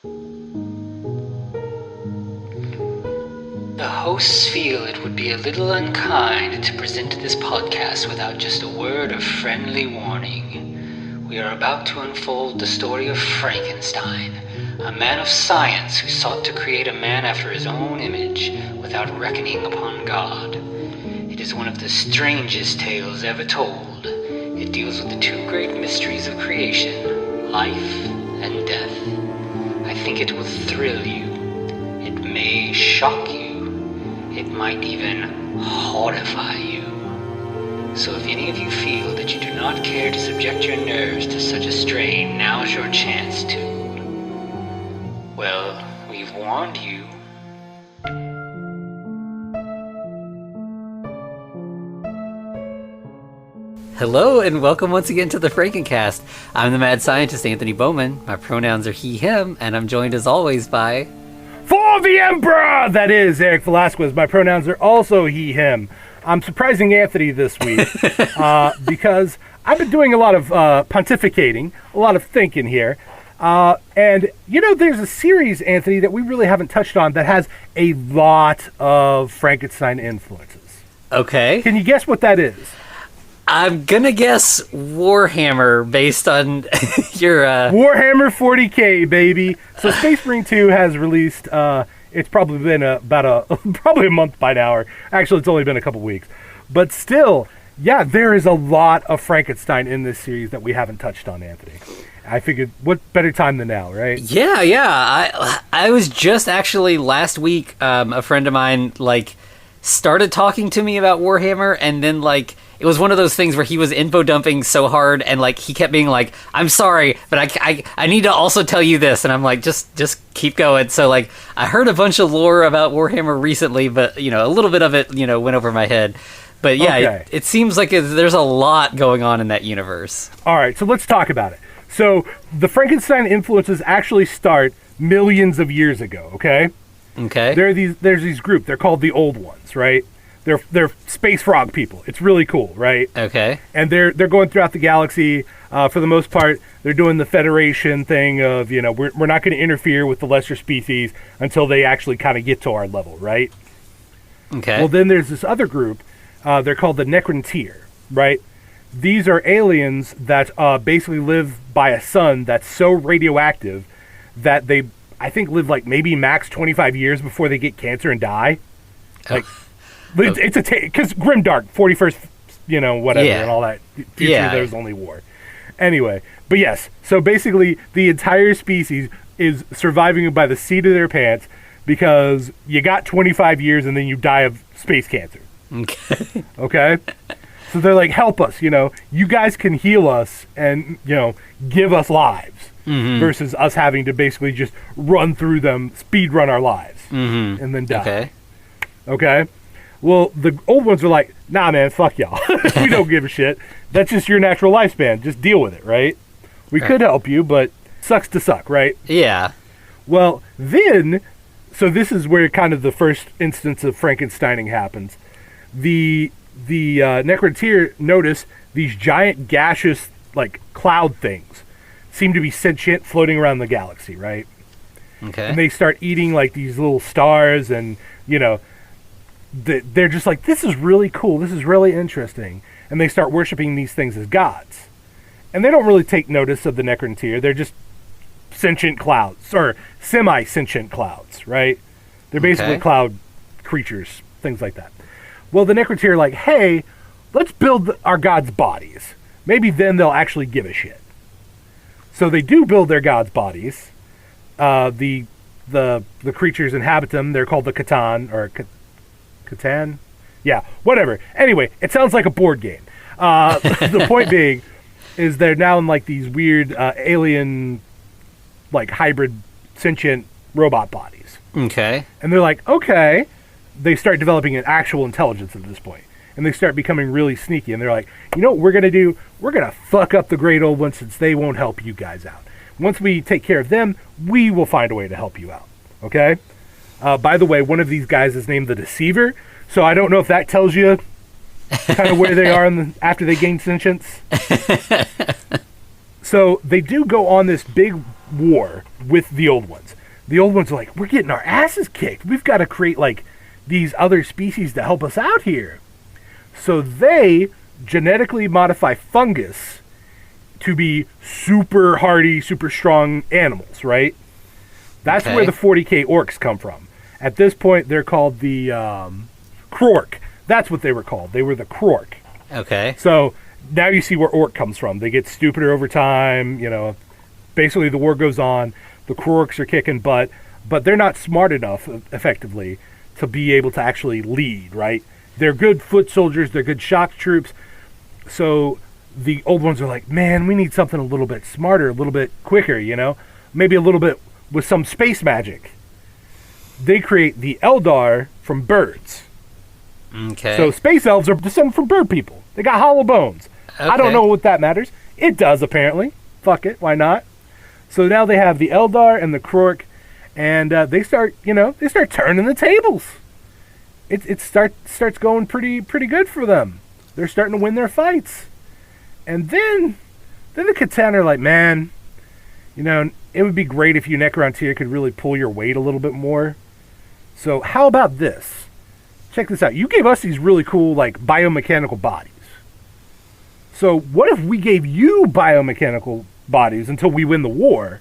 The hosts feel it would be a little unkind to present this podcast without just a word of friendly warning. We are about to unfold the story of Frankenstein, a man of science who sought to create a man after his own image without reckoning upon God. It is one of the strangest tales ever told. It deals with the two great mysteries of creation, life and death. I think it will thrill you. It may shock you. It might even horrify you. So if any of you feel that you do not care to subject your nerves to such a strain, now's your chance to. Well, we've warned you. Hello and welcome once again to the Frankencast. I'm the mad scientist Anthony Bowman. My pronouns are he, him, and I'm joined as always by... For the Emperor! That is Eric Velasquez. My pronouns are also he, him. I'm surprising Anthony this week because I've been doing a lot of pontificating, a lot of thinking here. And, you know, there's a series, Anthony, that we really haven't touched on that has a lot of Frankenstein influences. Okay. Can you guess what that is? I'm gonna guess Warhammer based on your... Warhammer 40K, baby. So Space Marine 2 has released, it's probably been probably a month by now, or actually it's only been a couple weeks. But still, yeah, there is a lot of Frankenstein in this series that we haven't touched on, Anthony. I figured, what better time than now, right? Yeah. I was just actually last week, a friend of mine, started talking to me about Warhammer, and then, it was one of those things where he was info dumping so hard, and he kept being like, "I'm sorry, but I need to also tell you this," and I'm like, just keep going. So I heard a bunch of lore about Warhammer recently, but a little bit of it went over my head. But yeah, okay. It seems like there's a lot going on in that universe. All right, so let's talk about it. So the Frankenstein influences actually start millions of years ago. Okay. Okay. There's these group. They're called the Old Ones, right? They're space frog people. It's really cool, right? Okay. And they're going throughout the galaxy. For the most part, they're doing the Federation thing of, we're not going to interfere with the lesser species until they actually kind of get to our level, right? Okay. Well, then there's this other group. They're called the Necrontyr, right? These are aliens that basically live by a sun that's so radioactive that they, I think, live maybe max 25 years before they get cancer and die. It's because grimdark, 41st, whatever, yeah. and all that. Future, yeah. There's only war. Anyway, but yes, so basically the entire species is surviving by the seat of their pants because you got 25 years and then you die of space cancer. Okay. Okay? So they're like, help us, you guys can heal us and, give us lives versus us having to basically just run through them, speed run our lives and then die. Okay? Well, the Old Ones are like, nah, man, fuck y'all. We don't give a shit. That's just your natural lifespan. Just deal with it, right? We could help you, but sucks to suck, right? Yeah. Well, then, so this is where kind of the first instance of Frankensteining happens. The Necrontyr notice these giant gaseous, cloud things seem to be sentient, floating around the galaxy, right? Okay. And they start eating, these little stars and, they're just like, this is really cool, this is really interesting, and they start worshiping these things as gods. And they don't really take notice of the Necrontyr. They're just sentient clouds, or semi-sentient clouds, right? They're basically cloud creatures, things like that. Well, the Necrontyr are like, hey, let's build our gods' bodies. Maybe then they'll actually give a shit. So they do build their gods' bodies. The creatures inhabit them. They're called the Catan, or Catan? Yeah, whatever. Anyway, it sounds like a board game. The point being is they're now in these weird alien, hybrid sentient robot bodies. Okay. And they're like, okay. They start developing an actual intelligence at this point. And they start becoming really sneaky. And they're like, you know what we're going to do? We're going to fuck up the Great Old Ones since they won't help you guys out. Once we take care of them, we will find a way to help you out. Okay? By the way, one of these guys is named the Deceiver. So I don't know if that tells you kind of where they are after they gain sentience. So they do go on this big war with the old ones. The old ones are like, we're getting our asses kicked. We've got to create like these other species to help us out here. So they genetically modify fungus to be super hardy, super strong animals, right? That's where the 40k orcs come from. At this point, they're called the Krork. That's what they were called. They were the Krork. Okay. So now you see where orc comes from. They get stupider over time. You know, basically the war goes on. The Krorks are kicking butt, but they're not smart enough, effectively, to be able to actually lead, right? They're good foot soldiers. They're good shock troops. So the old ones are like, man, we need something a little bit smarter, a little bit quicker, you know? Maybe a little bit with some space magic. They create the Eldar from birds. Okay. So space elves are descended from bird people. They got hollow bones. Okay. I don't know what that matters. It does, apparently. Fuck it. Why not? So now they have the Eldar and the Krork, and they start turning the tables. It starts going pretty good for them. They're starting to win their fights. And then the Catan are like, man, you know, it would be great if you Necrontyr could really pull your weight a little bit more. So how about this? Check this out. You gave us these really cool, like, biomechanical bodies. So what if we gave you biomechanical bodies until we win the war,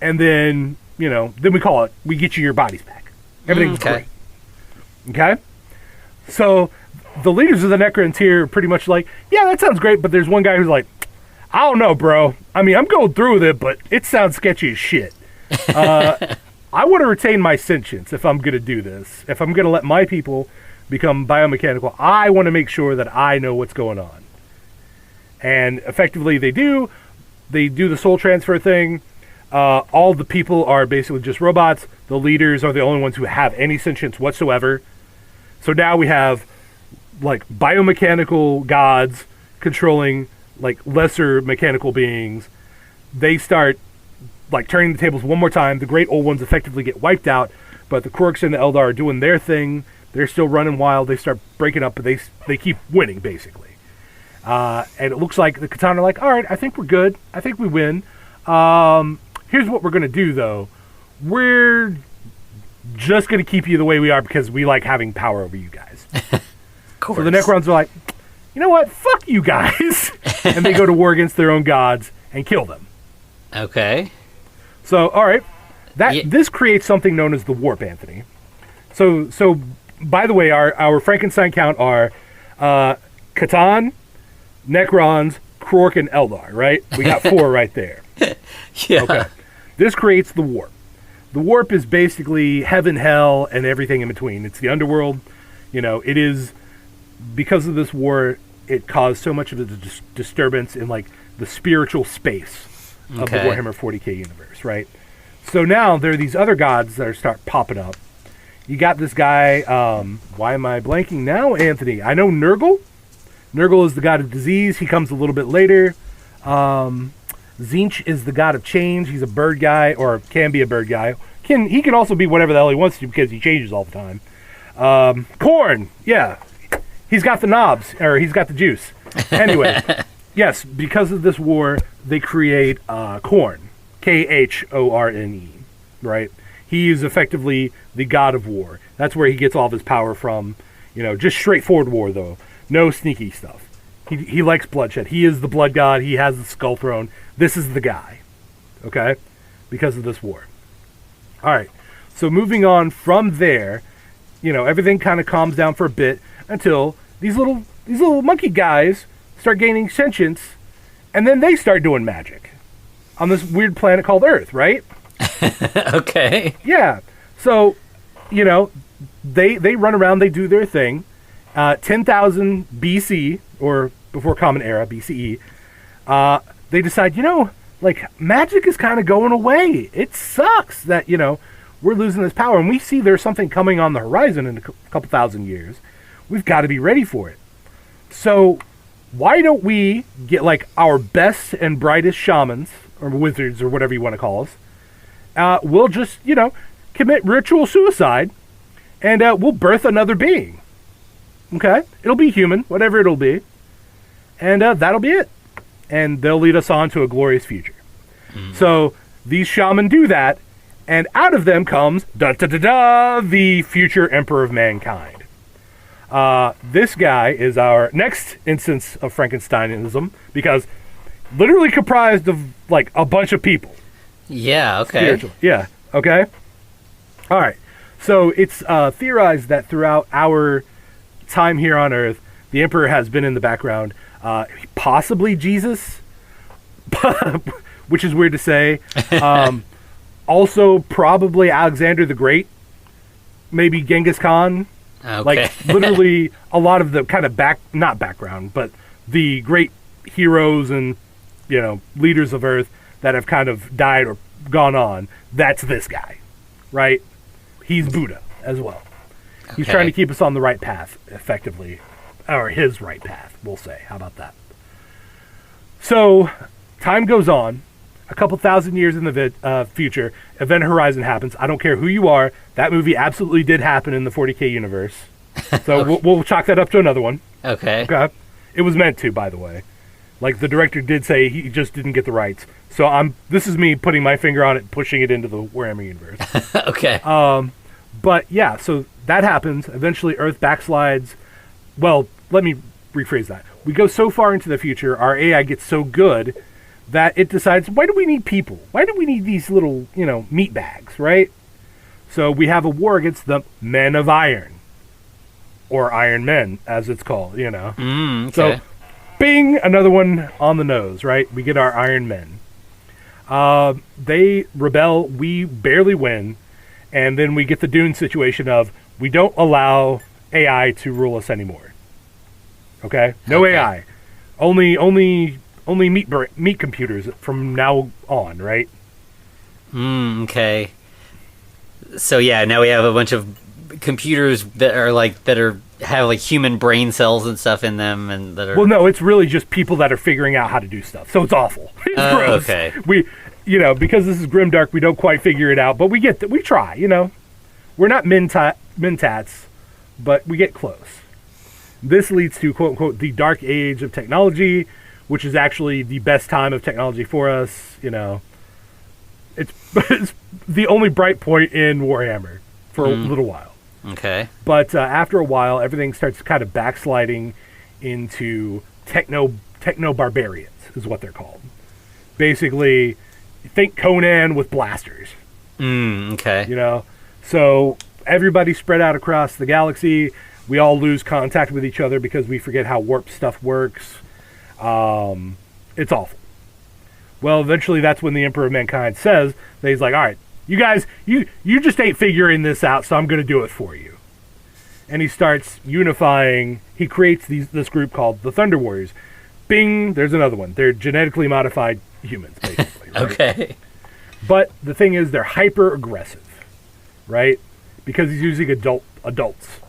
and then, you know, then we get you your bodies back. Everything's great. Okay? So the leaders of the Necrontyr are pretty much like, yeah, that sounds great, but there's one guy who's like, I don't know, bro. I mean, I'm going through with it, but it sounds sketchy as shit. I want to retain my sentience if I'm going to do this. If I'm going to let my people become biomechanical, I want to make sure that I know what's going on. And effectively they do. They do the soul transfer thing. All the people are basically just robots. The leaders are the only ones who have any sentience whatsoever. So now we have like biomechanical gods controlling like lesser mechanical beings. They start like turning the tables one more time. The great old ones effectively get wiped out, but the Krorks and the Eldar are doing their thing. They're still running wild. They start breaking up, but they keep winning basically. And it looks like the Catan are like, all right, I think we're good. I think we win. Here's what we're going to do, though. We're just going to keep you the way we are because we like having power over you guys. Of course. So the Necrons are like, you know what? Fuck you guys. And they go to war against their own gods and kill them. Okay. So, all right. This creates something known as the warp, Anthony. So by the way, our Frankenstein count are Catan, Necrons, Krork, and Eldar, right? We got 4 right there. Yeah. Okay. This creates the warp. The warp is basically heaven, hell, and everything in between. It's the underworld. You know, it is, because of this war, it caused so much of a disturbance in, like, the spiritual space of the Warhammer 40k universe, right? So now there are these other gods that start popping up. You got this guy, why am I blanking now, Anthony? I know Nurgle. Nurgle is the god of disease. He comes a little bit later. Tzeentch is the god of change. He's a bird guy, or can be a bird guy. He can also be whatever the hell he wants to because he changes all the time. Khorne, yeah. He's got the knobs, or he's got the juice. Anyway, yes, because of this war, they create Khorne. Khorne, right? He is effectively the god of war. That's where he gets all of his power from. You know, just straightforward war, though. No sneaky stuff. He likes bloodshed. He is the blood god. He has the skull throne. This is the guy. Okay? Because of this war. All right. So moving on from there, you know, everything kind of calms down for a bit until these little monkey guys start gaining sentience, and then they start doing magic on this weird planet called Earth, right? Okay. Yeah. So, you know, they run around, they do their thing. 10,000 BC, or before Common Era, BCE, they decide, you know, like, magic is kind of going away. It sucks that, you know, we're losing this power, and we see there's something coming on the horizon in a couple thousand years. We've got to be ready for it. So why don't we get, like, our best and brightest shamans, or wizards, or whatever you want to call us, we'll just, you know, commit ritual suicide, and we'll birth another being. Okay? It'll be human, whatever it'll be. And that'll be it. And they'll lead us on to a glorious future. So these shaman do that, and out of them comes the future emperor of mankind. This guy is our next instance of Frankensteinism, because literally comprised of like a bunch of people. Yeah, okay. Spiritual. Yeah, okay. All right. So it's theorized that throughout our time here on Earth, the emperor has been in the background, possibly Jesus, which is weird to say. Also, probably Alexander the Great, maybe Genghis Khan. Okay. Like, literally, a lot of the kind of not background, but the great heroes and, leaders of Earth that have kind of died or gone on, that's this guy, right? He's Buddha as well. He's trying to keep us on the right path, effectively. Or his right path, we'll say. How about that? So, time goes on. A couple thousand years in the future, Event Horizon happens. I don't care who you are. That movie absolutely did happen in the 40K universe. So we'll chalk that up to another one. Okay. It was meant to, by the way. Like, the director did say he just didn't get the rights. So this is me putting my finger on it and pushing it into the Warhammer universe. Okay. But yeah, so that happens. Eventually Earth backslides. Well, let me rephrase that. We go so far into the future, our AI gets so good that it decides, why do we need people? Why do we need these little, meat bags, right? So we have a war against the Men of Iron. Or Iron Men, as it's called, Okay. So, bing, another one on the nose, right? We get our Iron Men. They rebel, we barely win, and then we get the Dune situation of, we don't allow AI to rule us anymore. Okay? No AI. Only meat computers from now on, right? Okay. So yeah, now we have a bunch of computers that have human brain cells and stuff in them, and that are. Well, no, it's really just people that are figuring out how to do stuff. So it's awful. It's gross. Okay. We, because this is grimdark, we don't quite figure it out, but we try. We're not mentats, but we get close. This leads to quote unquote the dark age of technology, which is actually the best time of technology for us. It's the only bright point in Warhammer for a little while. Okay. But after a while, everything starts kind of backsliding into techno barbarians, is what they're called. Basically, think Conan with blasters. Okay. So everybody spread out across the galaxy. We all lose contact with each other because we forget how warp stuff works. It's awful. Well, eventually that's when the Emperor of Mankind says that he's like, all right, you guys, you just ain't figuring this out, so I'm going to do it for you. And he starts unifying. He creates this group called the Thunder Warriors. Bing, there's another one. They're genetically modified humans, basically. Right? Okay. But the thing is, they're hyper-aggressive, right? Because he's using adults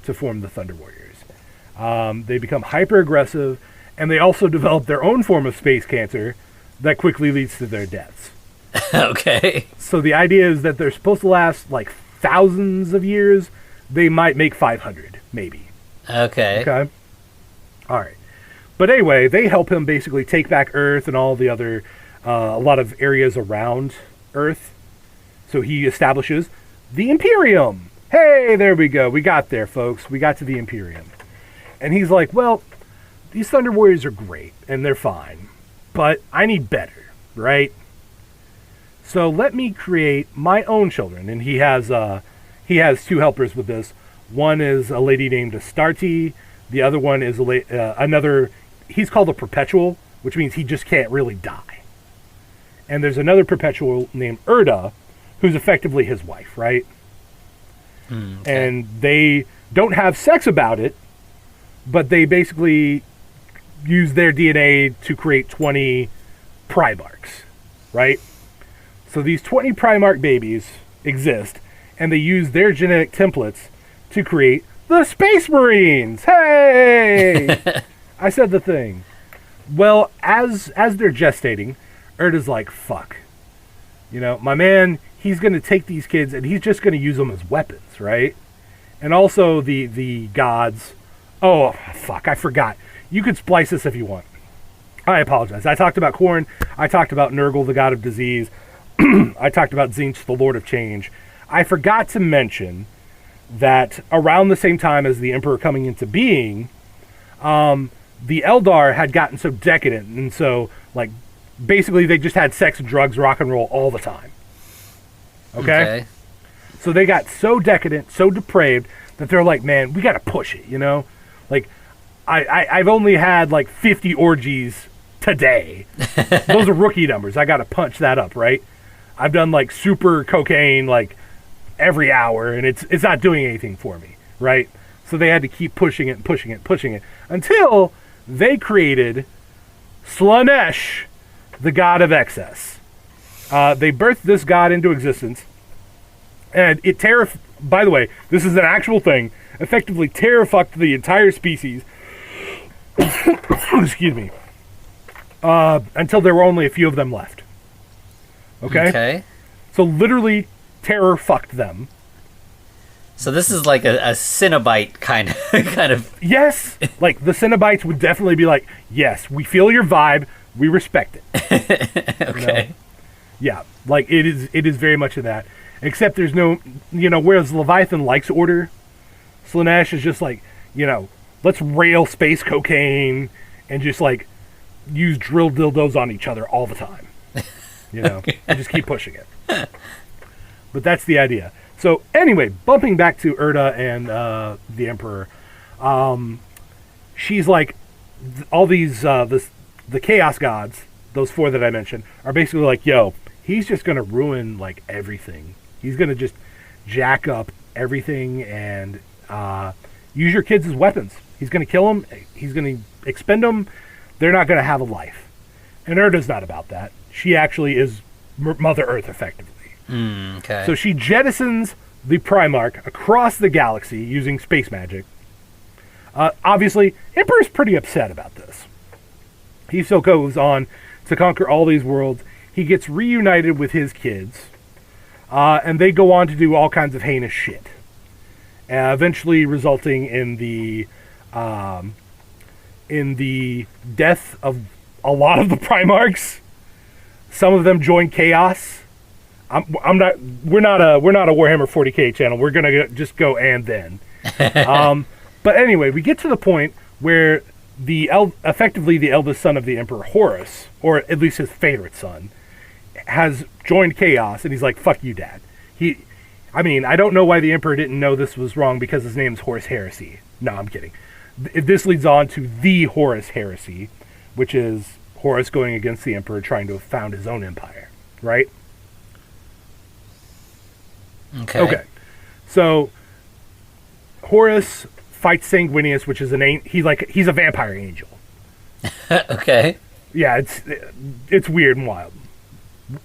to form the Thunder Warriors. They become hyper-aggressive, and they also develop their own form of space cancer that quickly leads to their deaths. Okay. So the idea is that they're supposed to last like thousands of years. They might make 500, maybe. Okay. All right. But anyway, they help him basically take back Earth and all the other, a lot of areas around Earth. So he establishes the Imperium. Hey, there we go. We got there, folks. We got to the Imperium. And he's like, well, these Thunder Warriors are great, and they're fine. But I need better, right? So let me create my own children. And he has two helpers with this. One is a lady named Astarte. The other one is another. He's called a perpetual, which means he just can't really die. And there's another perpetual named Erda, who's effectively his wife, right? Okay. And they don't have sex about it, but they basically use their DNA to create 20 Primarchs, right? So these 20 Primarch babies exist, and they use their genetic templates to create the Space Marines. Hey! I said the thing. Well, as they're gestating, Erda's like, fuck. My man, he's going to take these kids, and he's just going to use them as weapons, right? And also the gods. Oh, fuck, I forgot. You could splice this if you want. I apologize. I talked about Khorne. I talked about Nurgle, the god of disease. I talked about Tzeentch, the Lord of Change. I forgot to mention that around the same time as the Emperor coming into being, the Eldar had gotten so decadent, and so, like, basically they just had sex and drugs, rock and roll all the time. Okay? So they got so decadent, so depraved, that they're like, man, we gotta push it, you know? Like, I've only had, like, 50 orgies today. Those are rookie numbers. I gotta punch that up, right? I've done, like, super cocaine, like, every hour, and it's not doing anything for me, right? So they had to keep pushing it, until they created Slaanesh, the god of excess. They birthed this god into existence, and it by the way, this is an actual thing, effectively terrafucked the entire species, excuse me, until there were only a few of them left. Okay? So literally terror fucked them. So this is like a Cenobite kind of. Yes, like the Cenobites would definitely be like, yes, we feel your vibe, we respect it. Okay. You know? Yeah, like it is very much of that. Except there's no, whereas Leviathan likes order, Slaanesh is just like, let's rail space cocaine and just like use drill dildos on each other all the time. And just keep pushing it. But that's the idea. So anyway, bumping back to Erda and the Emperor, she's like, all these, the Chaos Gods, those 4 that I mentioned, are basically like, yo, he's just going to ruin, like, everything. He's going to just jack up everything and use your kids as weapons. He's going to kill them. He's going to expend them. They're not going to have a life. And Erda's not about that. She actually is Mother Earth, effectively. Okay. So she jettisons the Primarch across the galaxy using space magic. Obviously, Emperor's pretty upset about this. He still goes on to conquer all these worlds. He gets reunited with his kids, and they go on to do all kinds of heinous shit, eventually resulting in the death of a lot of the Primarchs. Some of them join Chaos. We're not a Warhammer 40k channel. We're gonna just go and then. But anyway, we get to the point where effectively the eldest son of the Emperor, Horus, or at least his favorite son, has joined Chaos, and he's like, "Fuck you, Dad." I don't know why the Emperor didn't know this was wrong because his name's Horus Heresy. No, I'm kidding. This leads on to the Horus Heresy, which is Horus going against the Emperor, trying to found his own empire, right? Okay. So Horus fights Sanguinius, which is he's a vampire angel. Okay. Yeah, it's weird and wild.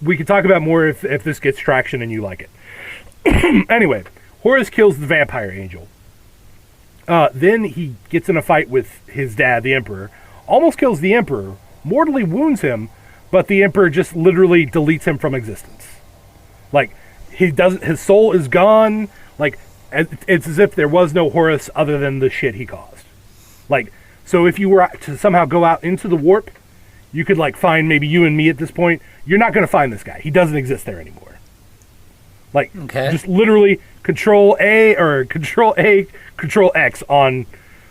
We can talk about more if this gets traction and you like it. Anyway, Horus kills the vampire angel. Then he gets in a fight with his dad, the Emperor, almost kills the Emperor, mortally wounds him, but the Emperor just literally deletes him from existence. Like, his soul is gone. Like, it's as if there was no Horus other than the shit he caused. Like, so if you were to somehow go out into the warp, you could, like, find maybe you and me at this point. You're not going to find this guy. He doesn't exist there anymore. Like, just literally Control X on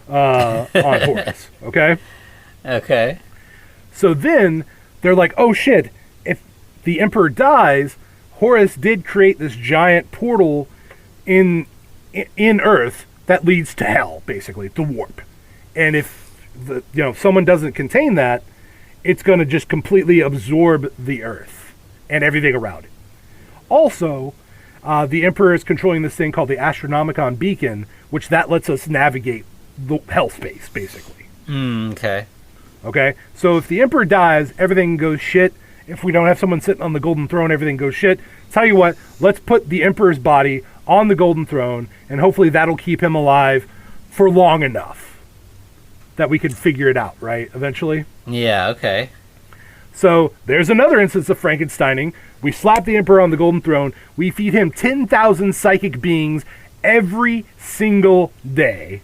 Horus. Okay? Okay. So then they're like, oh shit, if the Emperor dies, Horus did create this giant portal in Earth that leads to hell, basically, the warp. And if someone doesn't contain that, it's going to just completely absorb the Earth and everything around it. Also, the Emperor is controlling this thing called the Astronomicon Beacon, which that lets us navigate the hell space, basically. Okay. Okay? So if the Emperor dies, everything goes shit. If we don't have someone sitting on the Golden Throne, everything goes shit. Tell you what, let's put the Emperor's body on the Golden Throne, and hopefully that'll keep him alive for long enough that we can figure it out, right? Eventually? Yeah, okay. So there's another instance of Frankensteining. We slap the Emperor on the Golden Throne. We feed him 10,000 psychic beings every single day.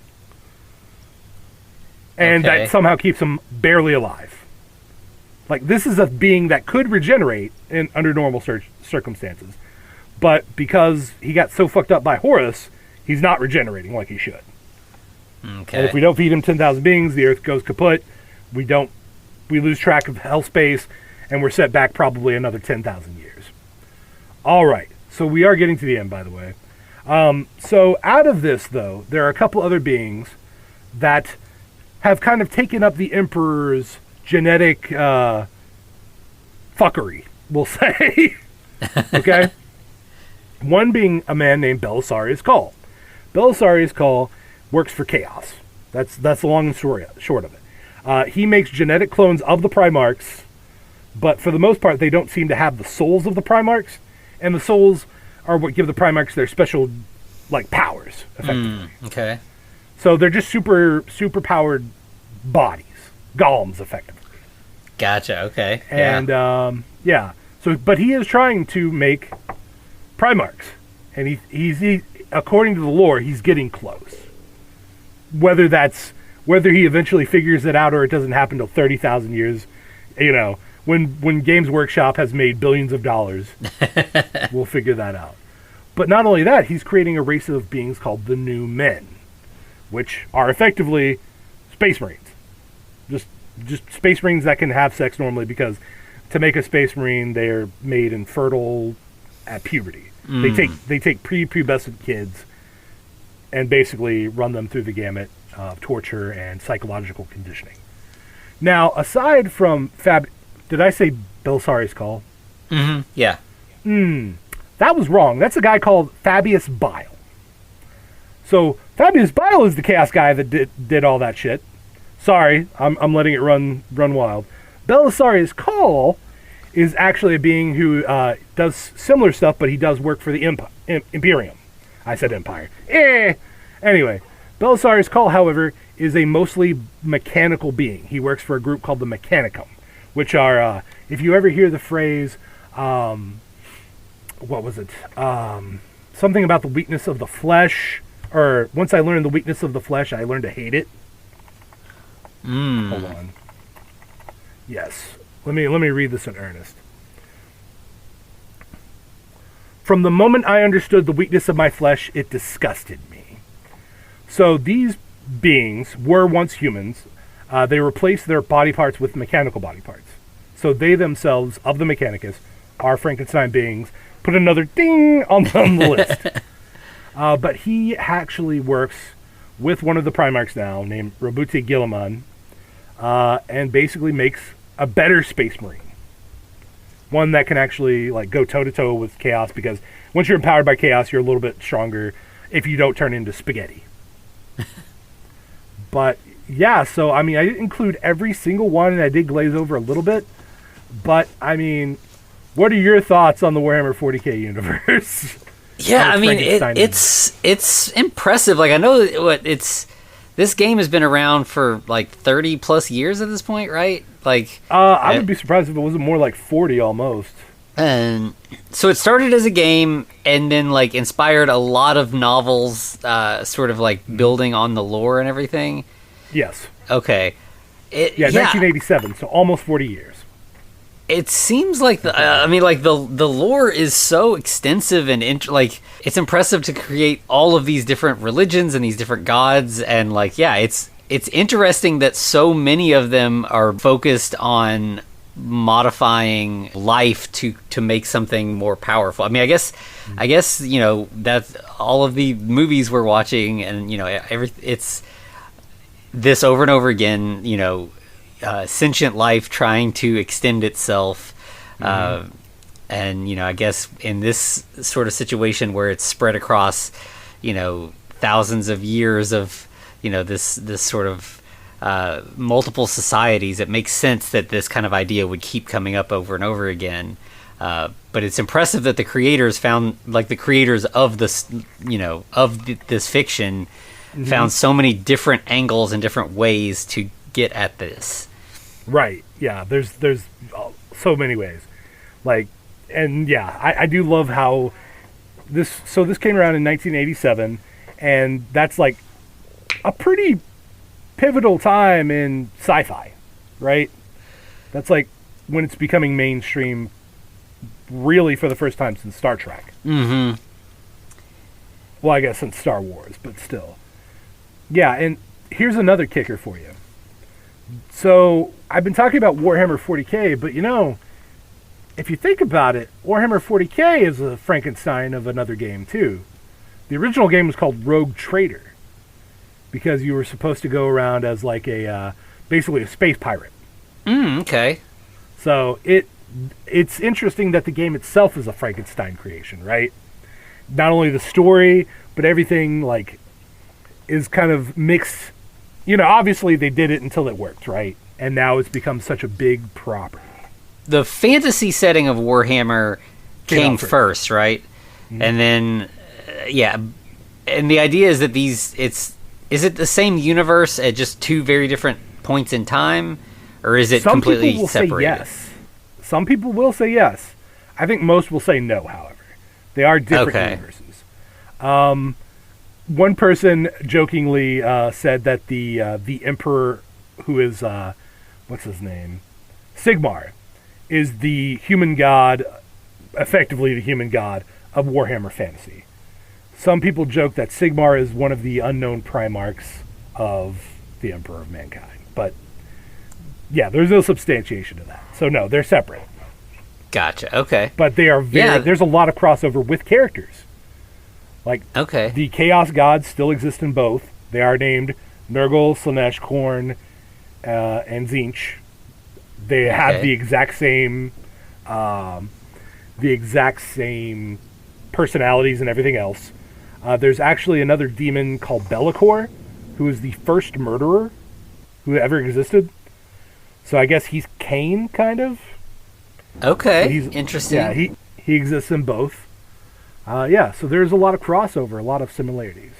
And that somehow keeps him barely alive. Like, this is a being that could regenerate under normal circumstances. But because he got so fucked up by Horus, he's not regenerating like he should. Okay. And if we don't feed him 10,000 beings, the Earth goes kaput. We lose track of hell space, and we're set back probably another 10,000 years. All right. So we are getting to the end, by the way. So out of this, though, there are a couple other beings that have kind of taken up the Emperor's genetic fuckery, we'll say. Okay? One being a man named Belisarius Cawl. Belisarius Cawl works for Chaos. That's the long and short of it. He makes genetic clones of the Primarchs, but for the most part, they don't seem to have the souls of the Primarchs, and the souls are what give the Primarchs their special, like, powers, effectively. Okay. So they're just super powered bodies. Golems, effectively. Gotcha, okay. And, So, but he is trying to make Primarchs. And he according to the lore, he's getting close. Whether he eventually figures it out or it doesn't happen till 30,000 years, when Games Workshop has made billions of dollars, we'll figure that out. But not only that, he's creating a race of beings called the New Men, which are effectively Space Marines. Just Space Marines that can have sex normally, because to make a Space Marine, they're made infertile at puberty. They take prepubescent kids and basically run them through the gamut of torture and psychological conditioning. Now, aside from did I say Belisarius Cawl? Mm-hmm. Yeah. That was wrong. That's a guy called Fabius Bile. So Fabius Bile is the Chaos guy that did all that shit. Sorry, I'm letting it run wild. Belisarius Cawl is actually a being who does similar stuff, but he does work for the Imperium. I said Empire. Anyway, Belisarius Cawl, however, is a mostly mechanical being. He works for a group called the Mechanicum, which are, if you ever hear the phrase, what was it? Something about the weakness of the flesh, or once I learned the weakness of the flesh, I learned to hate it. Hold on. Yes. Let me read this in earnest. From the moment I understood the weakness of my flesh, it disgusted me. So these beings were once humans. They replaced their body parts with mechanical body parts. So they themselves, of the Mechanicus, are Frankenstein beings. Put another ding on the list. But he actually works with one of the Primarchs now, named Robuti Guilliman, and basically makes a better Space Marine. One that can actually go toe-to-toe with Chaos, because once you're empowered by Chaos, you're a little bit stronger if you don't turn into spaghetti. But, yeah, so, I mean, I didn't include every single one, and I did glaze over a little bit. But, I mean, what are your thoughts on the Warhammer 40k universe? Yeah, I mean, it's impressive. Like, I know this game has been around for 30 plus years at this point, right? I would be surprised if it wasn't more like 40 almost. And so it started as a game and then inspired a lot of novels, sort of building on the lore and everything. Yes. Okay. 1987, so almost 40 years. It seems like the lore is so extensive and it's impressive to create all of these different religions and these different gods, and it's interesting that so many of them are focused on modifying life to make something more powerful. I mean, I guess that's all of the movies we're watching, and it's this over and over again. Sentient life trying to extend itself, and I guess in this sort of situation where it's spread across thousands of years of this sort of multiple societies, it makes sense that this kind of idea would keep coming up over and over again. But it's impressive that the creators found, the creators of this this fiction found so many different angles and different ways to get at this. Right. Yeah. There's so many ways. I do love how this came around in 1987, and that's a pretty pivotal time in sci-fi, right? That's when it's becoming mainstream, really for the first time since Star Trek. Mm-hmm. Well, I guess since Star Wars, but still. Yeah, and here's another kicker for you. So, I've been talking about Warhammer 40K, but if you think about it, Warhammer 40K is a Frankenstein of another game, too. The original game was called Rogue Trader, because you were supposed to go around as like basically a space pirate. Okay. So, it's interesting that the game itself is a Frankenstein creation, right? Not only the story, but everything, like, is kind of mixed. Obviously they did it until it worked, right? And now it's become such a big property. The fantasy setting of Warhammer came first, right? Mm-hmm. And then, and the idea is that is it the same universe at just two very different points in time? Or is it completely separated? Some people will say yes. Some people will say yes. I think most will say no, however. They are different universes. One person jokingly said that the Emperor, who is, what's his name? Sigmar, is the human god, effectively the human god of Warhammer Fantasy. Some people joke that Sigmar is one of the unknown Primarchs of the Emperor of Mankind. But, yeah, there's no substantiation to that. So, no, they're separate. Gotcha, okay. But they are there's a lot of crossover with characters. Like, the Chaos Gods still exist in both. They are named Nurgle, Slaanesh, Khorne, and Tzeentch. They have the exact same personalities and everything else. There's actually another demon called Be'lakor, who is the first murderer who ever existed. So I guess he's Cain, kind of. Okay, interesting. Yeah, he exists in both. So there's a lot of crossover, a lot of similarities.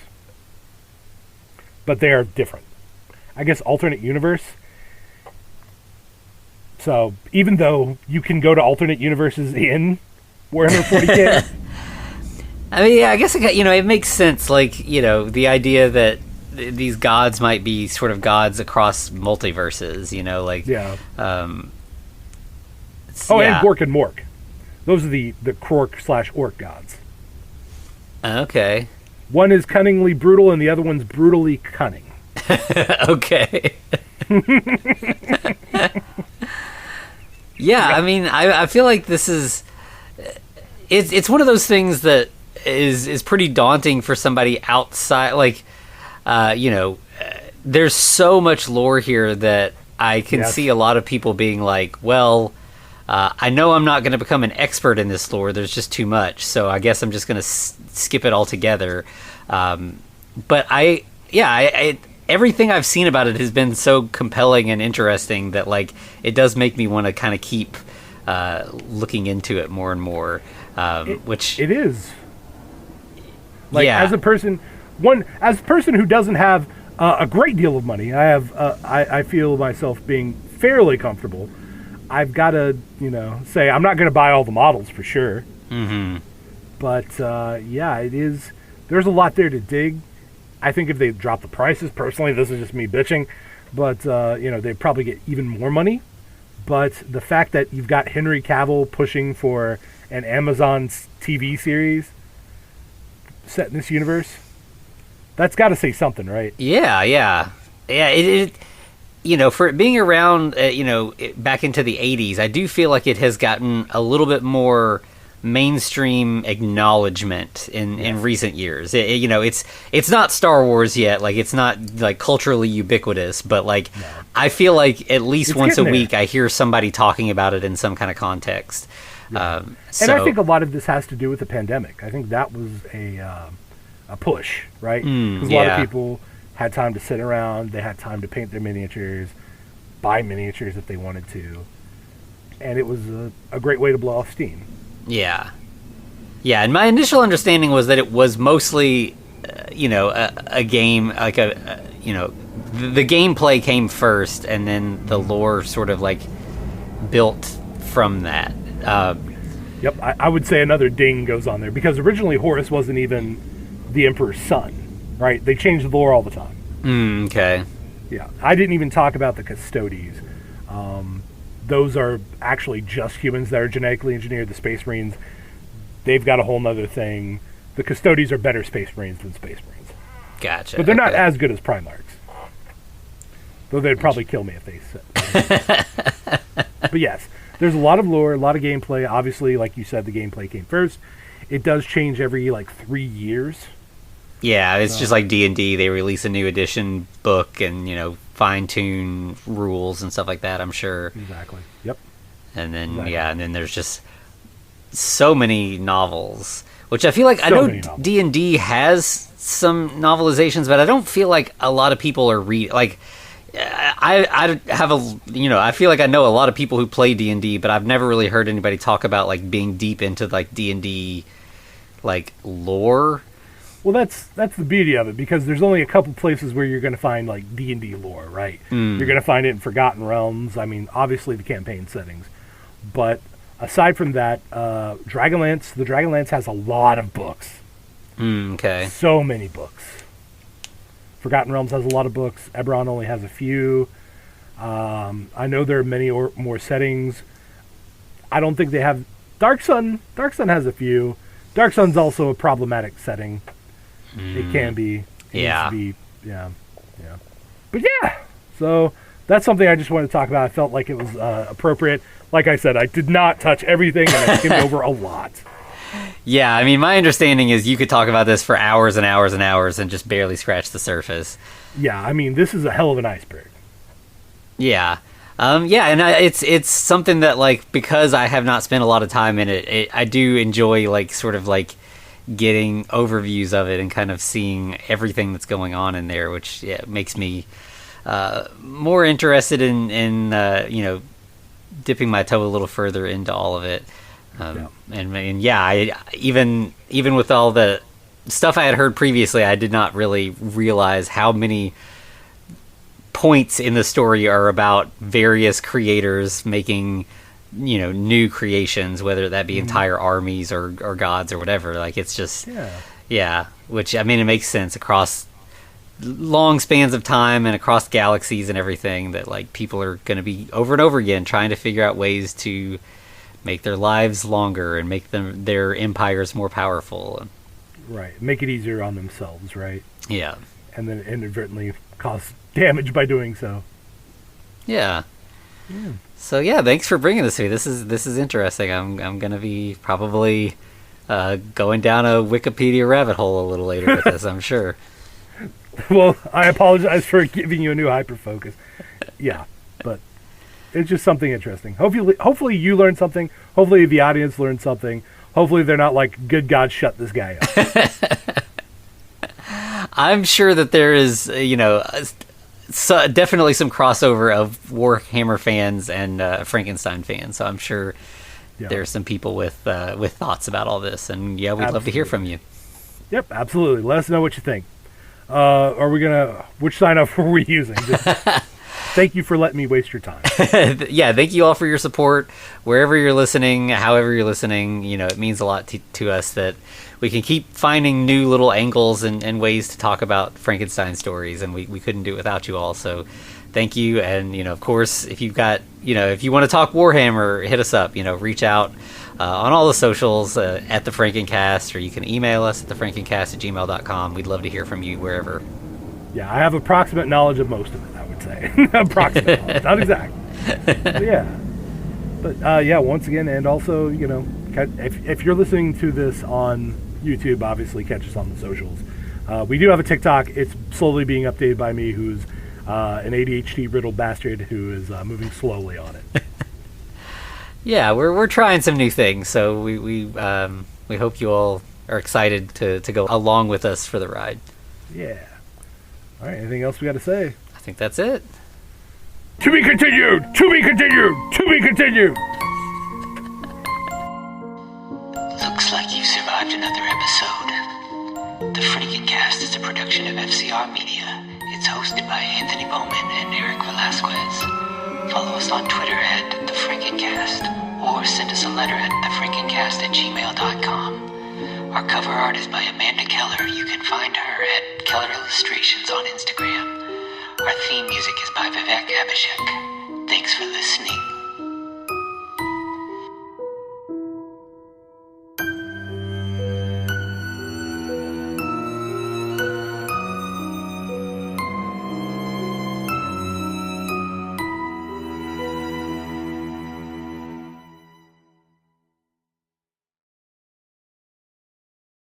But they are different. I guess alternate universe. So even though you can go to alternate universes in Warhammer 40K. I mean, yeah, I guess it makes sense. Like, the idea that these gods might be sort of gods across multiverses. And Gork and Mork. Those are the Krork/Orc gods. Okay. One is cunningly brutal, and the other one's brutally cunning. Okay. Yeah, I mean, I feel like this is... It's one of those things that is pretty daunting for somebody outside. Like, there's so much lore here that I can see a lot of people being like, well... I know I'm not going to become an expert in this lore. There's just too much. So I guess I'm just going to skip it altogether. But everything I've seen about it has been so compelling and interesting that, like, it does make me want to kind of keep looking into it more and more. Which it is. Like, as a person who doesn't have a great deal of money, I feel myself being fairly comfortable. I've got to, say I'm not going to buy all the models for sure. Mm-hmm. But, it is. There's a lot there to dig. I think if they drop the prices, personally, this is just me bitching, but, they'd probably get even more money. But the fact that you've got Henry Cavill pushing for an Amazon TV series set in this universe, that's got to say something, right? Yeah. For it being around, back into the 80s, I do feel like it has gotten a little bit more mainstream acknowledgement in recent years. It's not Star Wars yet, like it's not like culturally ubiquitous, but like I feel like at least once a week I hear somebody talking about it in some kind of context. Yeah. And I think a lot of this has to do with the pandemic. I think that was a push, right? Because a lot of people had time to sit around, they had time to paint their miniatures, buy miniatures if they wanted to, and it was a great way to blow off steam. Yeah, and my initial understanding was that it was mostly, a game, like the gameplay came first, and then the lore sort of like built from that. Yep, I would say another ding goes on there, because originally Horus wasn't even the Emperor's son. Right, they change the lore all the time. Okay. Yeah, I didn't even talk about the Custodes. those are actually just humans that are genetically engineered. The Space Marines, they've got a whole nother thing. The Custodies are better Space Marines than Space Marines. Gotcha. But they're not as good as Primarchs. Though they'd probably kill me if they said. But yes, there's a lot of lore, a lot of gameplay. Obviously, like you said, the gameplay came first. It does change every 3 years. Yeah, it's just like D&D. They release a new edition book and, fine-tune rules and stuff like that, I'm sure. Exactly. Yep. And then, and then there's just so many novels, which I feel like, I know D&D has some novelizations, but I don't feel like a lot of people are I have I feel like I know a lot of people who play D&D, but I've never really heard anybody talk about being deep into D&D lore. Well, that's the beauty of it, because there's only a couple places where you're going to find D&D lore, right? You're going to find it in Forgotten Realms. I mean, obviously the campaign settings, but aside from that, the Dragonlance has a lot of books. Okay. So many books. Forgotten Realms has a lot of books. Eberron only has a few. I know there are many more settings. I don't think they have... Dark Sun has a few. Dark Sun's also a problematic setting. It can be. Yeah. Yeah. But yeah, so that's something I just wanted to talk about. I felt like it was appropriate. Like I said, I did not touch everything, and I skimmed over a lot. Yeah, I mean, my understanding is you could talk about this for hours and hours and hours and just barely scratch the surface. Yeah, I mean, this is a hell of an iceberg. Yeah. And it's something that, because I have not spent a lot of time in it, I do enjoy, getting overviews of it and kind of seeing everything that's going on in there, which makes me more interested in dipping my toe a little further into all of it. I even with all the stuff I had heard previously, I did not really realize how many points in the story are about various creators making new creations, whether that be entire armies or gods or whatever. It's just which, I mean, it makes sense across long spans of time and across galaxies and everything, that people are going to be over and over again trying to figure out ways to make their lives longer and make their empires more powerful. Right. Make it easier on themselves, right? Yeah. And then inadvertently cause damage by doing so. Yeah. So thanks for bringing this to me. This is interesting. I'm gonna be probably going down a Wikipedia rabbit hole a little later with this, I'm sure. Well, I apologize for giving you a new hyper-focus. Yeah, but it's just something interesting. Hopefully you learned something. Hopefully the audience learned something. Hopefully they're not like, good God, shut this guy up. I'm sure that there is, definitely some crossover of Warhammer fans and Frankenstein fans. So I'm sure there's some people with thoughts about all this. And we'd love to hear from you. Yep, absolutely. Let us know what you think. Which sign-off were we using? Thank you for letting me waste your time. Thank you all for your support. Wherever you're listening, however you're listening, it means a lot to us that we can keep finding new little angles and ways to talk about Frankenstein stories, and we couldn't do it without you all. So thank you. And, of course, if you've got, if you want to talk Warhammer, hit us up, reach out on all the socials at the Frankencast, or you can email us at thefrankencast@gmail.com. We'd love to hear from you wherever. Yeah, I have approximate knowledge of most of it, I would say. Approximate knowledge, not exact. But once again, and also, if you're listening to this on YouTube, obviously catch us on the socials. We do have a TikTok. It's slowly being updated by me, who's an ADHD-riddled bastard who is moving slowly on it. We're trying some new things, so we hope you all are excited to go along with us for the ride. Yeah. All right, anything else we got to say? I think that's it. To be continued! To be continued! To be continued! Looks like you've survived another episode. The Frankencast is a production of FCR Media. It's hosted by Anthony Bowman and Eric Velasquez. Follow us on Twitter at The Frankencast, or send us a letter at thefrankencast@gmail.com. Our cover art is by Amanda Keller. You can find her at Keller Illustrations on Instagram. Our theme music is by Vivek Abhishek. Thanks for listening.